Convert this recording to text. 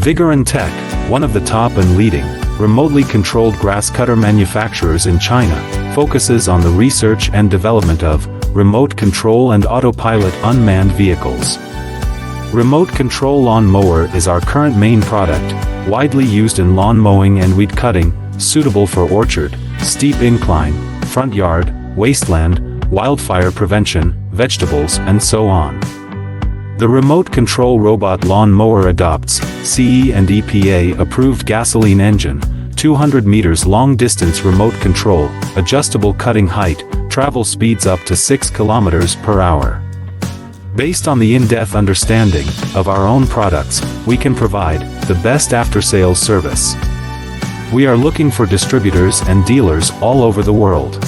Vigor & Tech, one of the top and leading, remotely controlled grass cutter manufacturers in China, focuses on the research and development of remote control and autopilot unmanned vehicles. Remote control lawn mower is our current main product, widely used in lawn mowing and weed cutting, suitable for orchard, steep incline, front yard, wasteland, wildfire prevention, vegetables, and so on. The remote control robot lawn mower adopts CE and EPA approved gasoline engine, 200 meters long distance remote control, adjustable cutting height, travel speeds up to 6 kilometers per hour. Based on the in-depth understanding of our own products, we can provide the best after-sales service. We are looking for distributors and dealers all over the world.